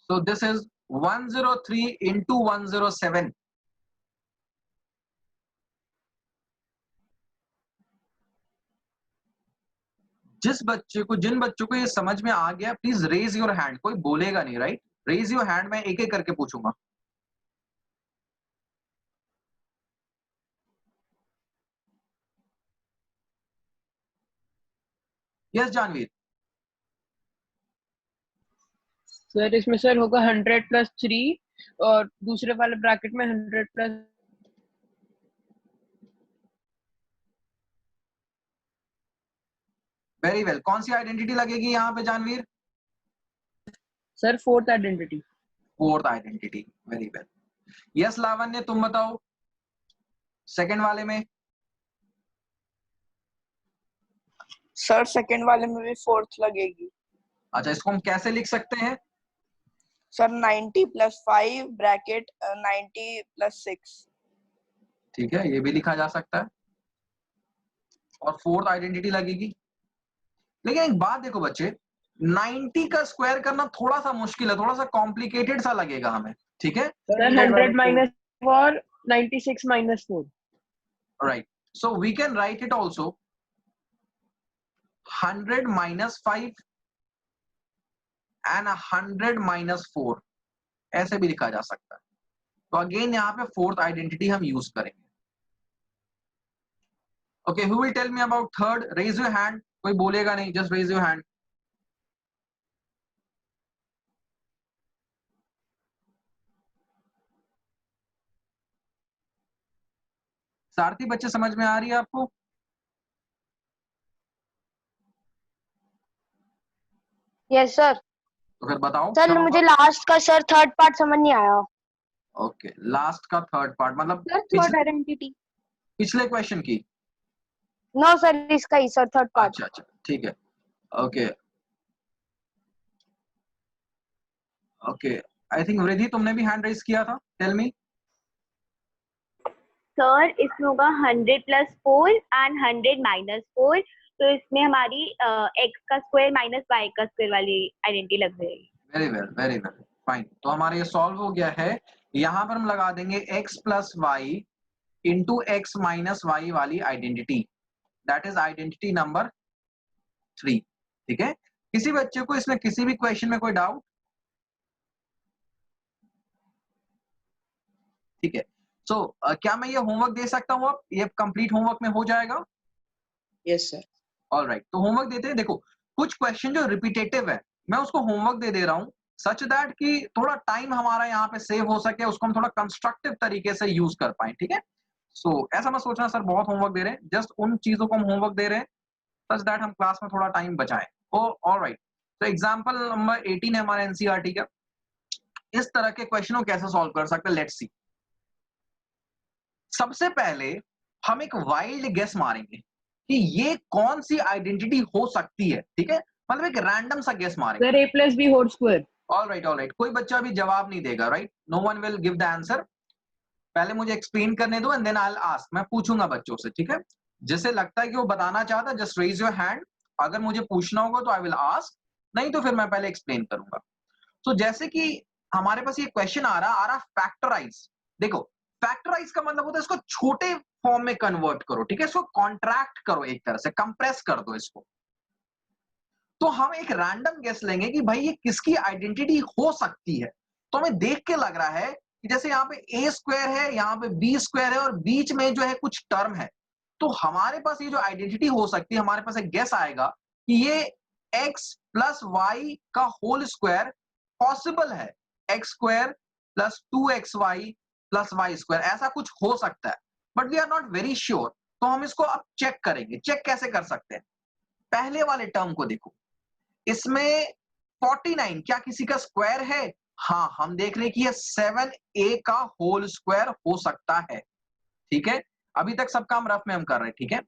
So this is 103 into 107. जिन बच्चों को ये समझ में आ गया, प्लीज रेज योर हैंड। कोई बोलेगा नहीं, राइट? रेज योर हैंड, मैं एक एक करके पूछूंगा। यस जानवीर। सर इसमें सर होगा 100 + 3 और दूसरे वाले ब्रैकेट में 100 + वेरी वेल। कौन सी आइडेंटिटी लगेगी यहाँ पे Janvir? Sir fourth identity. Fourth identity, very well. Yes Lavanya, तुम बताओ सेकंड वाले में। सर सेकंड वाले में भी फोर्थ लगेगी। अच्छा, इसको हम कैसे लिख सकते हैं? Sir 90 + 5 bracket 90 + 6। ठीक है, ये भी लिखा जा सकता है। और फोर्थ आइडेंटिटी लगेगी। लेकिन एक बात देखो बच्चे, 90 का स्क्वायर करना थोड़ा सा मुश्किल है, थोड़ा सा कॉम्प्लिकेटेड सा लगेगा हमें, ठीक है? Sir 100 - 4 96 - 4। Right, so we can write it also 100 - 5 and 100 - 4, ऐसे भी लिखा जा सकता है। तो अगेन यहाँ पे फोर्थ आइडेंटिटी हम यूज करेंगे। Okay, who will tell me about third? Raise your hand. कोई बोलेगा नहीं, जस्ट रेज योर हैंड। सारथी बच्चे, समझ में आ रही है आपको? Yes sir. तो फिर बताओ सर मुझे लास्ट का सर थर्ड पार्ट समझ नहीं आया। ओके, लास्ट का थर्ड पार्ट मतलब सर थर्ड आइडेंटिटी पिछले क्वेश्चन की? नो सर, इसका ही सर थर्ड पार्ट। अच्छा अच्छा, ठीक है। ओके ओके, आई थिंक वृद्धि तुमने भी हैंड रेज किया था, टेल मी। सर इसमें होगा 100 + 4 एंड 100 - 4, तो इसमें हमारी x का स्क्वायर माइनस y का स्क्वायर वाली आइडेंटिटी लग जाएगी। Very well, very well, fine. तो हमारा ये सॉल्व हो गया है। यहाँ पर हम लगा देंगे x + y into x - y वाली identity, that is identity number 3। ठीक है, किसी बच्चे को इसमें किसी भी क्वेश्चन में कोई डाउट? ठीक है, सो क्या मैं ये होमवर्क दे सकता हूँ? अब ये कंप्लीट होमवर्क में हो जाएगा? Yes sir. ऑलराइट, तो होमवर्क देते हैं। देखो, कुछ क्वेश्चन जो रिपीटेटिव है मैं उसको होमवर्क दे रहा हूँ, सच दैट कि थोड़ा टाइम हमारा यहाँ पे सेव हो सके, उसको हम थोड़ा कंस्ट्रक्टिव तरीके से यूज कर पाए। ठीक है, सो ऐसा मत सोचना सर बहुत होमवर्क दे रहे हैं, जस्ट उन चीजों को हम होमवर्क दे रहे हैं सच दैट हम क्लास में थोड़ा टाइम बचाएं। ऑलराइट, तो एग्जाम्पल नंबर 18 है हमारे एनसीईआरटी का। इस तरह के क्वेश्चनों को कैसे सॉल्व कर सकते हैं, लेट्स सी। सबसे पहले हम एक वाइल्ड गेस मारेंगे कि ये कौन सी आइडेंटिटी हो सकती है। ठीक है, मतलब एक रैंडम सा गेस मारेंगे। Sir a + b whole square. Alright, कोई बच्चा अभी जवाब नहीं देगा, right? No one will give the answer. पहले मुझे एक्सप्लेन करने दो and then I will ask. मैं पूछूंगा बच्चों से, ठीक है? जिसे लगता है कि वो बताना चाहता है जस्ट रेज योर हैंड। अगर मुझे पूछना होगा तो आई विल आस्क, नहीं तो फिर मैं पहले एक्सप्लेन करूंगा। तो जैसे कि हमारे पास ये क्वेश्चन आ रहा फैक्टराइज। देखो, फैक्टराइज का मतलब होता है इसको छोटे फॉर्म में कन्वर्ट करो। ठीक है, इसको कॉन्ट्रैक्ट करो, एक तरह से कंप्रेस कर दो इसको। तो हम एक रैंडम गेस लेंगे कि भाई ये किसकी आइडेंटिटी हो सकती है। तो हमें देख के लग रहा है कि जैसे यहाँ पे a स्क्वायर है, यहाँ पे b स्क्वायर है और बीच में जो है कुछ टर्म है, तो हमारे पास ये जो आइडेंटिटी हो सकती है, हमारे पास एक गेस आएगा कि ये x + y का होल स्क्वायर पॉसिबल है। x² + 2xy + y², ऐसा कुछ हो सकता है, but we are not very sure. तो हम इसको अब चेक करेंगे। चेक कैसे कर सकते हैं? पहले वाले टर्म को देखो, इसमें 49 क्या किसी का स्क्वायर है? हाँ, हम देख रहे हैं कि ये 7a का होल स्क्वायर हो सकता है। ठीक है, अभी तक सब काम रफ में हम कर रहे हैं। ठीक है,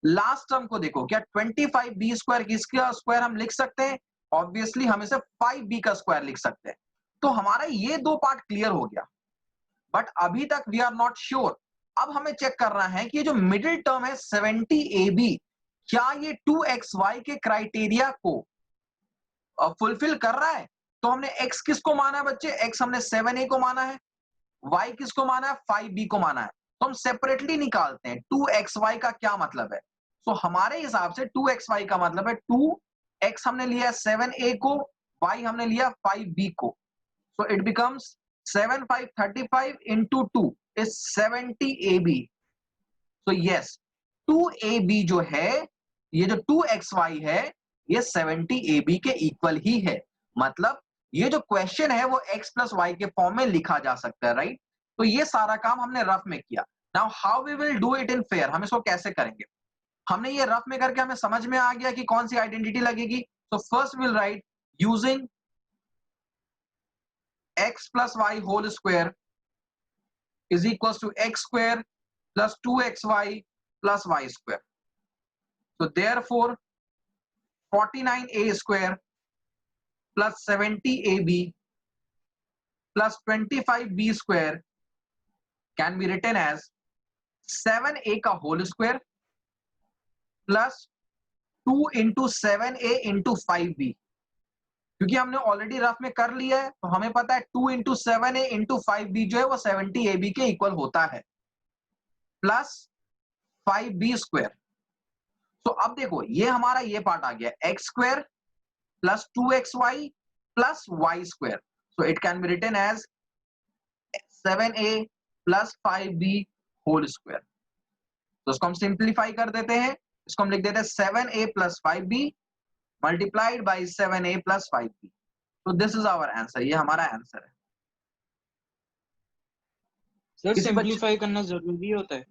लास्ट टर्म को देखो, क्या 25b² किसका स्क्वायर हम लिख सकते हैं? ऑब्वियसली हम इसे 5b का स्क्वायर लिख सकते हैं। तो हमारा ये दो पार्ट क्लियर हो गया, बट अभी तक वी आर नॉट श्योर। अब हमें चेक करना है कि ये जो मिडिल टर्म है 70ab, क्या ये 2xy के क्राइटेरिया को फुलफिल कर रहा है? तो हमने x किसको माना है बच्चे, x हमने 7a को माना है, y किसको माना है, 5b को माना है। तो हम सेपरेटली निकालते हैं 2xy का क्या मतलब है। तो हमारे हिसाब से 2xy का मतलब है 2x हमने लिया 7a को, y हमने लिया 5b को। So it becomes 7 5 35 into 2 is 70 AB. So yes, 2AB जो है, ये जो 2XY है, ये 70 AB के इक्वल ही है। मतलब ये जो क्वेश्चन है वो x प्लस वाई के फॉर्म में लिखा जा सकता है, राइट। तो ये सारा काम हमने रफ में किया। Now how we will do it in fair, हम इसको कैसे करेंगे। हमने ये रफ में करके हमें समझ में आ गया कि कौन सी आइडेंटिटी लगेगी। तो first will write using x plus y whole square is equals to x square plus 2xy plus y square. So therefore 49a square plus 70ab plus 25b square can be written as 7a का whole square plus 2 into 7a into 5b। क्योंकि हमने already rough में कर लिया है तो हमें पता है 2 into 7a into 5b जो है वो 70ab के इक्वल होता है, प्लस 5b स्क्वायर। तो अब देखो ये हमारा ये पार्ट आ गया x square plus 2xy plus y square. So it can be written as 7a plus 5b whole square. तो इसको हम सिंप्लीफाई कर देते हैं, इसको हम लिख देते हैं 7a plus 5b multiplied by 7a plus 5b. So this is our answer, ये हमारा आंसर है। सर सिंपलीफाई करना जरूरी होता है?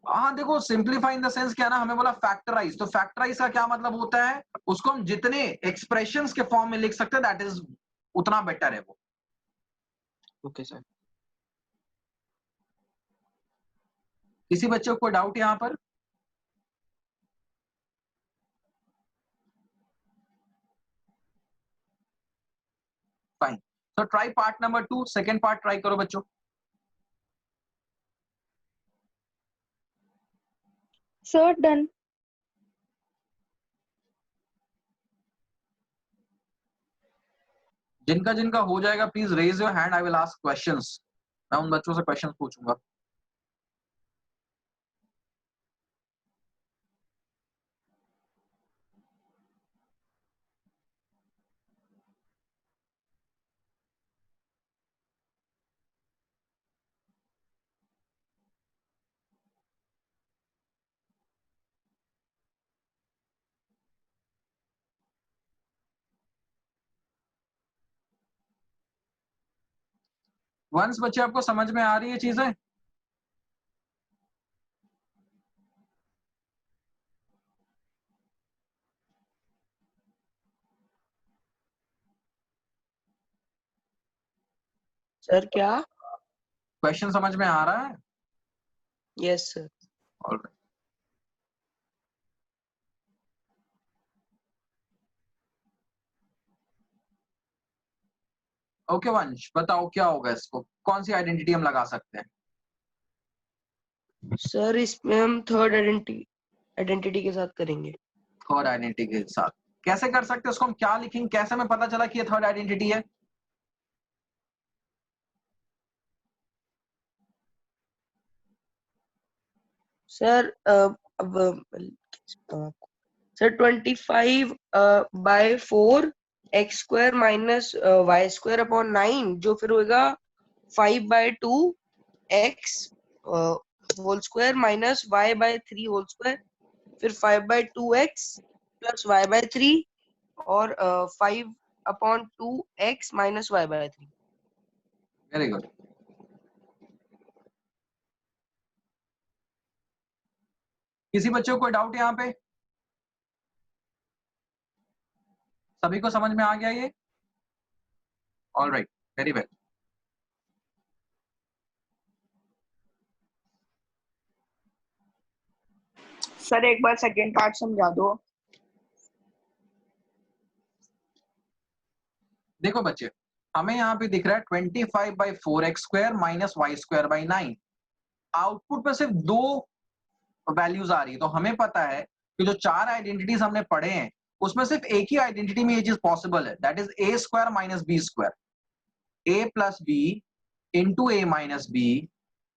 हाँ देखो सिंपलीफाई इन द सेंस क्या ना, हमें बोला फैक्टराइज, तो फैक्टराइज का क्या मतलब होता है, उसको हम जितने एक्सप्रेशंस के फॉर्म में लिख सकते हैं दैट इज उतना बेटर है वो। Okay sir. किसी बच्चे को कोई डाउट यहाँ पर? Fine, so try part number 2, second part try करो बच्चों। Sir done. जिनका जिनका हो जाएगा please raise your hand, I will ask questions. मैं उन बच्चों से क्वेश्चंस पूछूंगा। वंस बच्चे आपको समझ में आ रही है चीजें? सर क्या? क्वेश्चन समझ में आ रहा है? Yes sir. ऑलराइट, ओके वंश बताओ क्या होगा, इसको कौन सी आइडेंटिटी हम लगा सकते हैं? सर इसमें हम थर्ड आइडेंटिटी के साथ करेंगे। थर्ड आइडेंटिटी के साथ कैसे कर सकते हैं, उसको हम क्या लिखेंगे, कैसे हमें पता चला कि ये थर्ड आइडेंटिटी है? सर अब sir 25 by 4 x square minus Y square upon 9 जो फिर होगा 5 by 2 x whole square minus y by 3 whole square, फिर 5 by 2 x plus y by 3 और 5 upon 2 x minus y by 3। Very good. किसी बच्चे को कोई डाउट यहाँ पे? सभी को समझ में आ गया ये? Alright, very well. सर एक बार सेकंड पार्ट समझा दो। देखो बच्चे हमें यहाँ पे दिख रहा है 25 by 4x square minus Y square by 9। Output में सिर्फ दो वैल्यूज आ रही है, तो हमें पता है कि जो चार आइडेंटिटीज हमने पढ़े हैं उसमें सिर्फ एक ही आइडेंटिटी में ये चीज पॉसिबल है, that is a square minus b square, a plus b into a minus b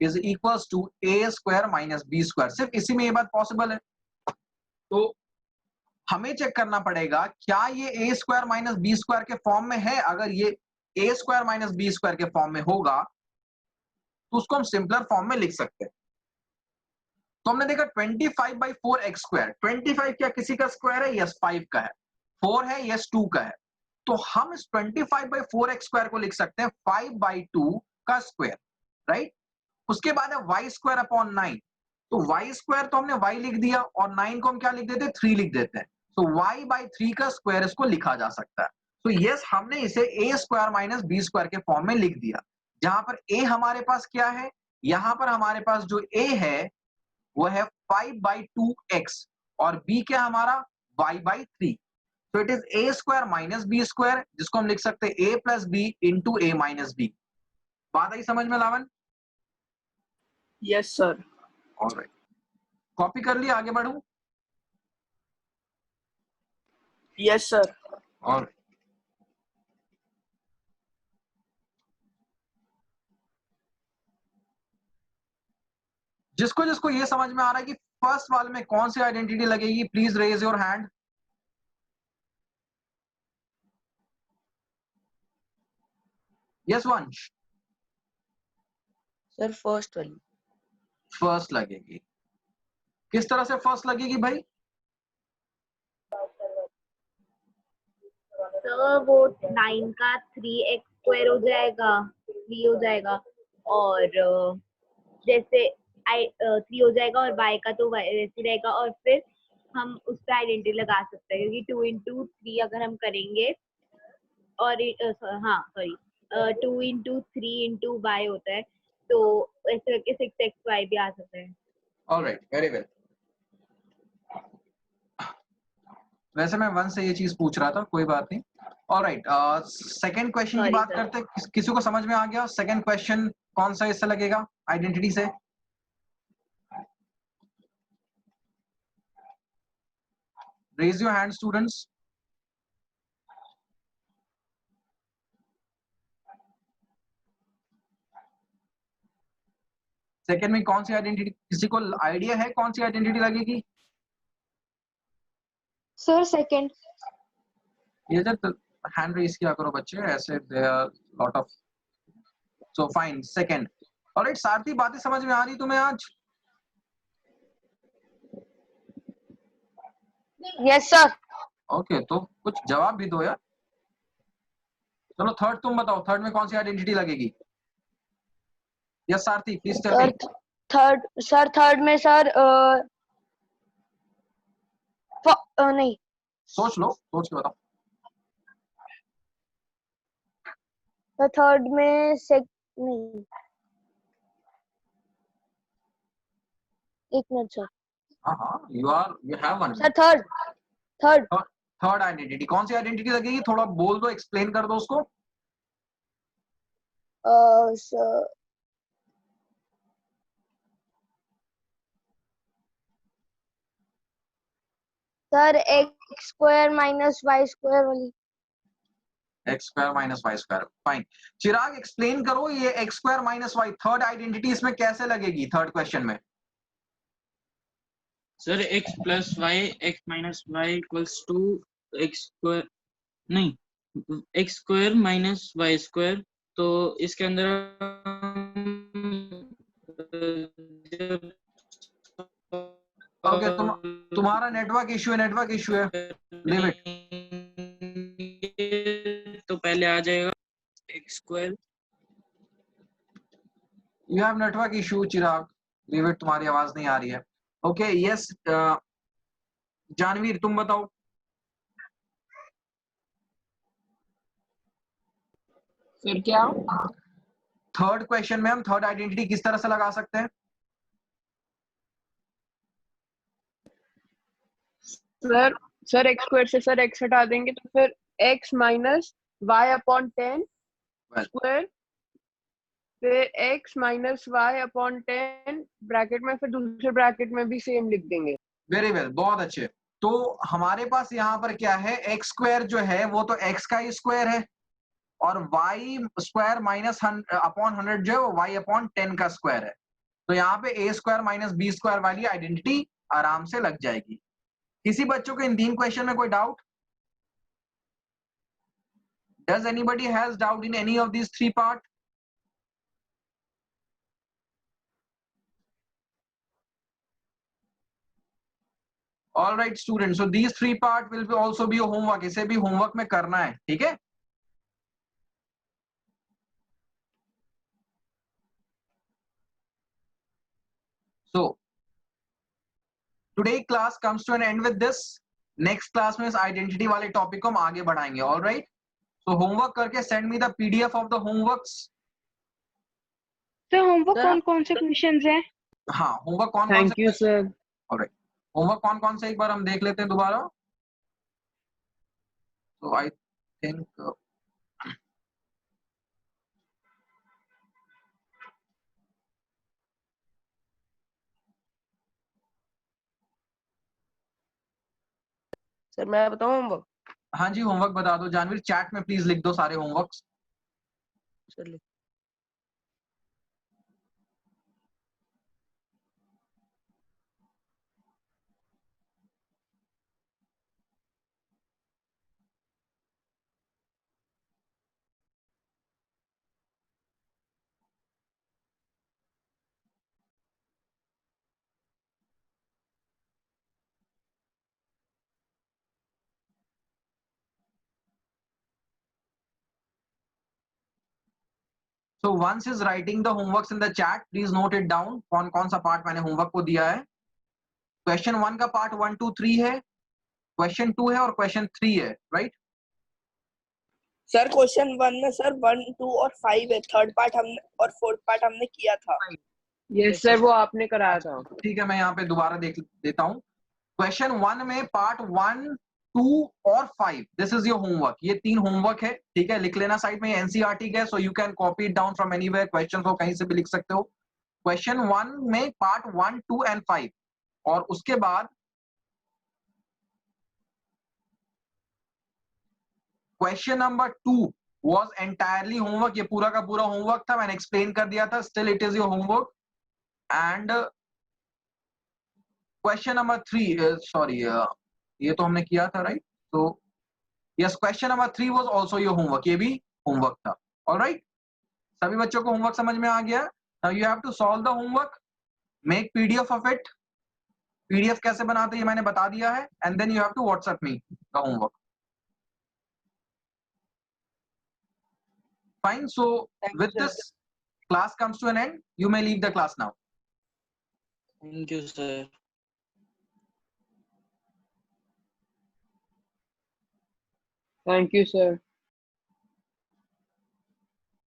is equals to a square minus b square. सिर्फ इसी में ये बात पॉसिबल है। तो हमें चेक करना पड़ेगा क्या ये ए स्क्वायर माइनस बी स्क्वायर के फॉर्म में है। अगर ये ए स्क्वायर माइनस बी स्क्वायर के फॉर्म में होगा तो उसको हम सिंपलर फॉर्म में लिख सकते हैं। तो हमने देखा 25/4 एक्स स्क्वायर, 25 क्या किसी का स्क्वायर है? यस 5 का है। 4 है? यस 2 का है। तो हम इस 25/4 एक्स स्क्वायर को लिख सकते हैं 5/2 का स्क्वायर, राइट। उसके बाद है वाई स्क्वायर अपॉन 9। तो वाई स्क्वायर तो हमने वाई लिख दिया और 9 को हम क्या लिख देते हैं? 3 लिख देते हैं। तो y/3 का स्क्वायर इसको लिखा जा सकता है। तो यस हमने इसे ए स्क्वायर माइनस बी स्क्वायर के फॉर्म में लिख दिया, जहां पर ए हमारे पास क्या है, यहां पर हमारे पास जो ए है वो है 5/2x और b क्या हमारा y/3। तो it is a square minus b square, जिसको हम लिख सकते हैं a plus b into a minus b. बात आई समझ में लावन? Yes sir. ऑलराइट, कॉपी कर लिया, आगे बढ़ूं? Yes sir. ऑलराइट, जिसको जिसको ये समझ में आ रहा है कि फर्स्ट वाले में कौन सी आइडेंटिटी लगेगी, please raise your hand. Yes Vansh. Sir first वाली। फर्स्ट लगेगी। किस तरह से फर्स्ट लगेगी भाई? तो वो 9 का 3x स्क्वायर हो जाएगा, 3 हो जाएगा, और जैसे 3 हो जाएगा और y का तो वैसे रहेगा, और फिर हम उस पर आइडेंटिटी लगा सकते हैं क्योंकि 2 into 3 अगर हम करेंगे, और हाँ सॉरी 2 into 3 into y होता है, तो ऐसे करके 6xy भी आ सकता है। Alright, very well. वैसे मैं वन से ये चीज पूछ रहा था, कोई बात नहीं। ऑलराइट, सेकंड क्वेश्चन की Sorry, बात sir. करते हैं। किसी को समझ में आ गया सेकंड क्वेश्चन कौन सा इससे लगेगा आइडेंटिटी से? Raise your hand students. Second में कौन सी आइडेंटिटी, किसी को आइडिया है कौन सी आइडेंटिटी लगेगी? Sir second. ये जब हैंड रेज किया करो बच्चे, ऐसे there are lot of. So fine, second. Alright, Sarthi बातें समझ में आ रही तुम्हें आज? Yes sir. ओके, तो कुछ जवाब भी दो यार। चलो थर्ड तुम बताओ, थर्ड में कौन सी आइडेंटिटी लगेगी? Yes Sarathi, please tell me. Third में सर नहीं, सोच लो, सोच के बताओ। थर्ड में नहीं, एक मिनट सर। हाँ हाँ, you have one. Sir third third identity कौन सी आइडेंटिटी लगेगी? थोड़ा बोल दो, एक्सप्लेन कर दो उसको। Sir x square minus Y square वाली। X square minus Y square, fine. Chirag explain करो, ये X square minus Y third identity इसमें कैसे लगेगी थर्ड क्वेश्चन में? Sir x plus Y x minus Y equals to X square, नहीं x square minus Y square. तो इसके अंदर ओके, तुम्हारा नेटवर्क इशू है, नेटवर्क इशू है, लीव इट। तो पहले आ जाएगा x square. You have network issue Chirag, leave it, तुम्हारी आवाज नहीं आ रही है। ओके यस, जानवीर तुम बताओ। फिर क्या? थर्ड क्वेश्चन में हम थर्ड आइडेंटिटी किस तरह से लगा सकते हैं? सर एक्स स्क्वायर से सर एक्स हटा देंगे तो फिर x minus y upon 10 square, फिर x minus y upon 10 bracket में, फिर दूसरे ब्रैकेट में भी सेम लिख देंगे। वेरी वेल, बहुत अच्छे। तो हमारे पास यहाँ पर क्या है, एक्स स्क्वायर जो है वो तो एक्स का ही स्क्वायर है, और वाई स्क्वायर माइनस अपॉन 100 जो है वो वाई अपॉन 10 का स्क्वायर है। तो यहाँ पे ए स्क्वायर माइनस बी स्क्वायर वाली आइडेंटिटी आराम से लग जाएगी। किसी बच्चों को इन 3 क्वेश्चन में कोई doubt? Does anybody has doubt in any of these 3 part? All right students, so these 3 part will be also be a homework. इसे भी homework में करना है, ठीक है? So today class comes to an end with this. Next class में इस identity वाले topic को हम आगे बढ़ाएंगे. All right? So homework करके send me the PDF of the homeworks. Sir homework Sir, कौन कौन से क्वेश्चंस हैं? हाँ, homework कौन कौन थैंक से? You sir. All right. Homework कौन कौन से एक बार हम देख लेते हैं दोबारा. So I think सर मैं बताऊं होमवर्क? हाँ जी, होमवर्क बता दो जानवीर, चैट में प्लीज लिख दो सारे होमवर्क्स. चलिए। So once is writing the homeworks in the chat, please note it down. कौन कौन सा पार्ट मैंने होमवर्क को दिया है. क्वेश्चन 1 का पार्ट 1 2 3 है, क्वेश्चन 2 है और क्वेश्चन 3 है, राइट? सर क्वेश्चन 1 में सर 1 2 और 5 है, थर्ड पार्ट हमने और फोर्थ पार्ट हमने किया था। यस सर, वो आपने कराया था। ठीक है, मैं यहाँ पे दोबारा देख देता हूँ. क्वेश्चन 1 में पार्ट 1 2 और 5, दिस इज योर होमवर्क. ये 3 होमवर्क है, ठीक है, लिख लेना साइड में. एनसीईआरटी का है, so you can copy it down from anywhere. Question को कहीं से भी लिख सकते हो. क्वेश्चन 1 में पार्ट 1 2 एंड 5, और उसके बाद question number 2 was entirely homework. ये पूरा का पूरा होमवर्क था, मैंने एक्सप्लेन कर दिया था. Still it is your homework. And question number 3, sorry, ये तो हमने किया था, राइट? तो yes, question number 3 was also your homework. ये भी होमवर्क था. ऑलराइट, सभी बच्चों को होमवर्क समझ में आ गया? Now you have to solve the homework, make PDF of it. PDF कैसे बनाते हैं ये मैंने बता दिया है. And then you have to WhatsApp me the homework. Fine. So with this, class comes to an end. You may leave the class now. Thank you, sir. Thank you sir.